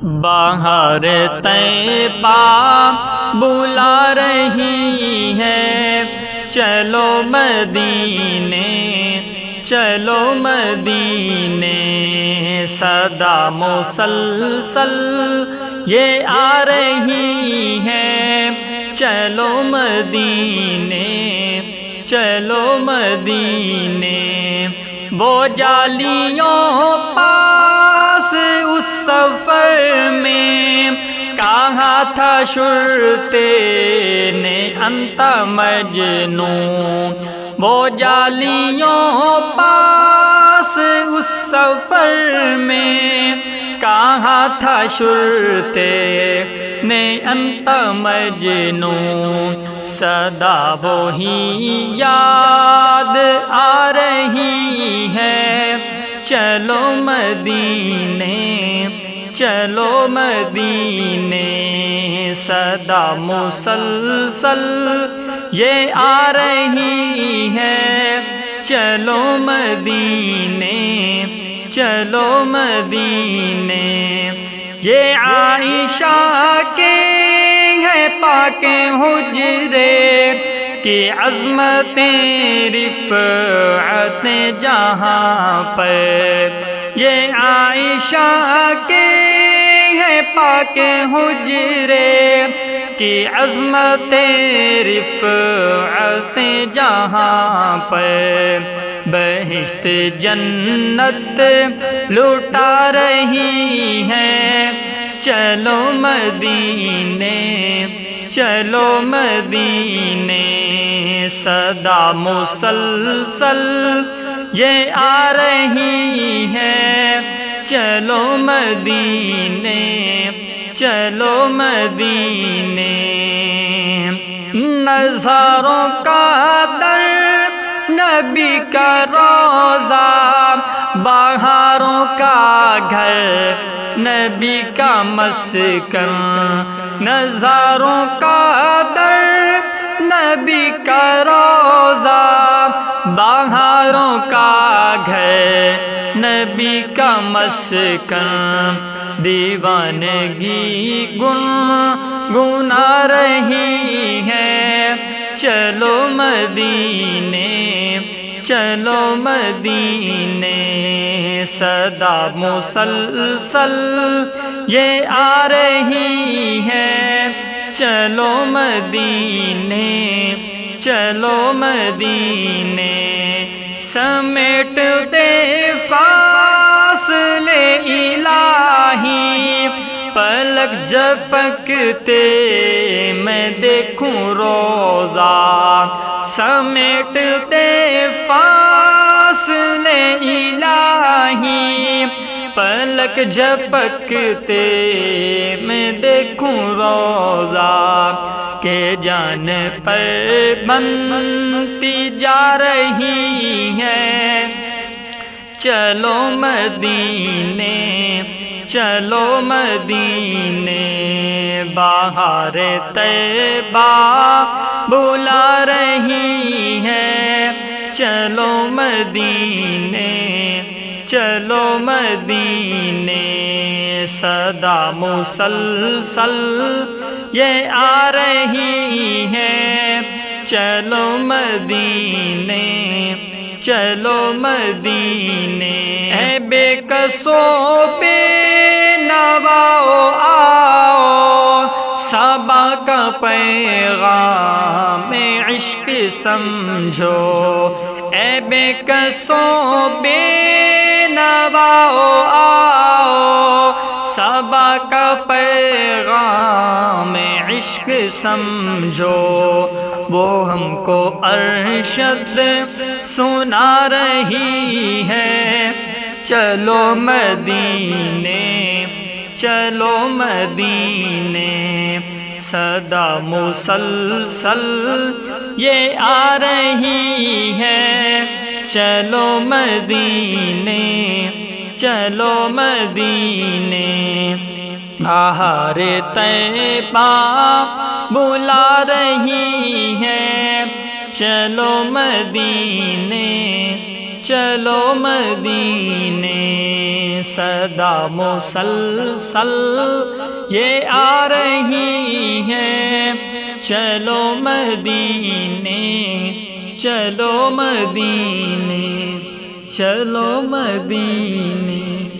بہار طیبہ بلا رہی ہے، چلو مدینے چلو مدینے، صدا مسلسل یہ آ رہی ہے، چلو مدینے چلو مدینے۔ وہ جالیوں پاس اس سفر میں کہا تھا شرتے نے انت مجنون، وہ جالیوں پاس اس سفر میں کہا تھا شرتے نے انت مجنون، صدا وہی یاد آ رہی ہے، چلو مدینے چلو مدینے، صدا مسلسل یہ آ رہی ہے، چلو مدینے چلو مدینے۔ یہ عائشہ کے ہے پاک حجرے کی عظمتیں رفعتیں جہاں پر، یہ عائشہ کے ہے پاک حجرے کی عظمتیں رفعتیں جہاں پر، بہشت جنت لٹا رہی ہے، چلو مدینے چلو مدینے، صدا مسلسل یہ آ رہی ہے، چلو مدینے چلو مدینے۔ نظاروں کا در نبی کا روضہ، بہاروں کا گھر نبی کا مسکن، نظاروں کا در نبی کا روضہ، بہاروں کا گھر نبی کا مسکن، دیوانگی گنگنا رہی ہے، چلو مدینے چلو مدینے، صدا مسلسل یہ آ رہی ہے، چلو مدینے چلو مدینے، سمیٹتے فاصلے الہی، پلک جھپکتے میں دیکھوں روضہ، سمیٹتے فاصلے الہی، پلک جھپکتے میں دیکھوں روضہ، کہ جان پر بنتی جا رہی ہے، چلو مدینے چلو مدینے، بہار طیبہ بلا رہی ہے، چلو مدینے چلو مدینے، صدا مسلسل یہ آ رہی ہے، چلو مدینے چلو مدینے۔ اے بے کسوں پہ نواؤ آؤ، صبا کا پیغام عشق سمجھو، اے بے کسوں پہ نواؤ آؤ، صبا کا پیغام عشق سمجھو، وہ ہم کو ارشد سنا رہی ہے، چلو مدینے چلو مدینے، صدا مسلسل یہ آ رہی ہے، چلو مدینے چلو مدینے، بہار طیبہ بلا رہی ہے، چلو مدینے چلو مدینے۔ صدا مسلسل یہ آ رہی ہے، چلو مدینے، چلو مدینے، چلو مدینے۔